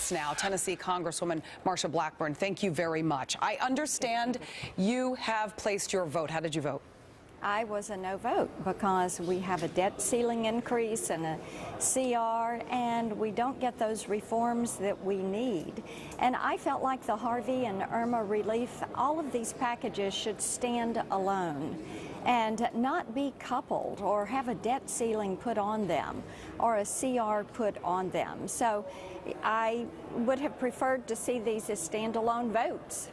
us now, Tennessee Congresswoman Marsha Blackburn. Thank you very much. I understand you have placed your vote. How did you vote? I was a no vote because we have a debt ceiling increase and a CR, and we don't get those reforms that we need. And I felt like the Harvey and Irma relief, all of these packages should stand alone and not be coupled or have a debt ceiling put on them or a CR put on them. So I would have preferred to see these as standalone votes.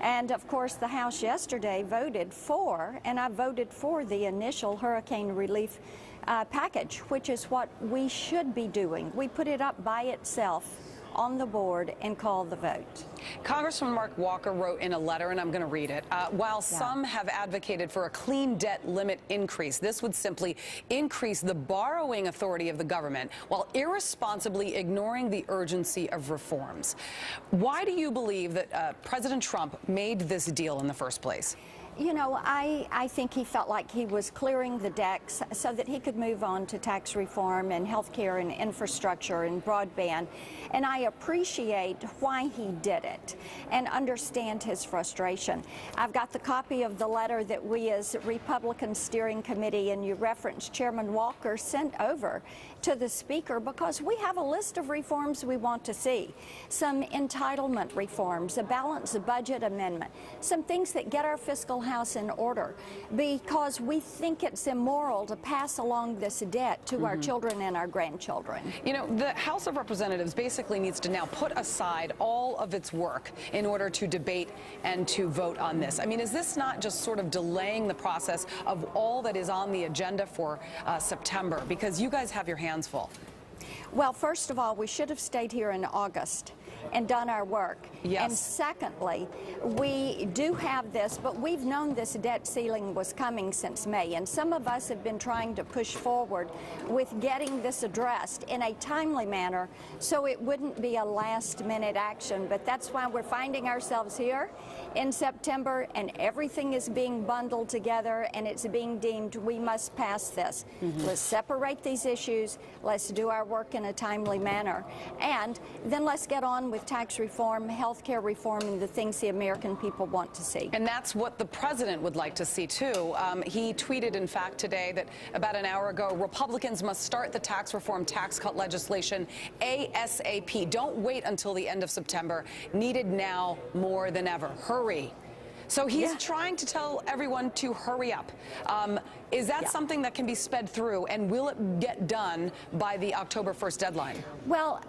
And of course, the House yesterday voted for, and I voted for the initial hurricane relief package, which is what we should be doing. We put it up by itself on the board and call the vote. Congressman Mark Walker wrote in a letter, and I'm going to read it. While some have advocated for a clean debt limit increase, this would simply increase the borrowing authority of the government while irresponsibly ignoring the urgency of reforms. Why do you believe that President Trump made this deal in the first place? You know, I think he felt like he was clearing the decks so that he could move on to tax reform and health care and infrastructure and broadband. And I appreciate why he did it and understand his frustration. I've got the copy of the letter that we as Republican Steering Committee, and you referenced Chairman Walker, sent over to the Speaker because we have a list of reforms we want to see. Some entitlement reforms, a balanced budget amendment, some things that get our fiscal house in order, because we think it's immoral to pass along this debt to our children and our grandchildren. You know, the House of Representatives basically needs to now put aside all of its work in order to debate and to vote on this. I mean, is this not just sort of delaying the process of all that is on the agenda for September? Because you guys have your hands full. Well, first of all, we should have stayed here in August and done our work. Yes. And secondly, we do have this, but we've known this debt ceiling was coming since May, and some of us have been trying to push forward with getting this addressed in a timely manner so it wouldn't be a last-minute action. But that's why we're finding ourselves here in September, and everything is being bundled together, and it's being deemed we must pass this. Let's separate these issues. Let's do our work in a timely manner. And then let's get on with tax reform, health care reform, and the things the American people want to see. And that's what the president would like to see, too. He tweeted, in fact, today that about an hour ago, Republicans must start the tax reform tax cut legislation ASAP. Don't wait until the end of September. Needed now more than ever. Hurry. So he's trying to tell everyone to hurry up. Is that something that can be sped through, and will it get done by the October 1st deadline? Well,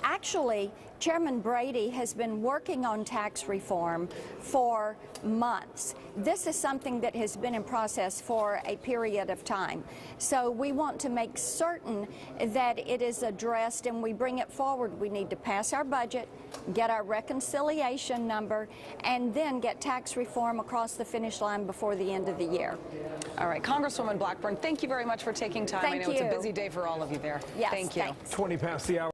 actually, Chairman Brady has been working on tax reform for months. This is something that has been in process for a period of time. So we want to make certain that it is addressed and we bring it forward. We need to pass our budget, get our reconciliation number, and then get tax reform across the finish line before the end of the year. All right, Congresswoman Blackburn, thank you very much for taking time. Thank I know you. it's a busy day for all of you there. Yes, thank you. Thanks. 20 past the hour.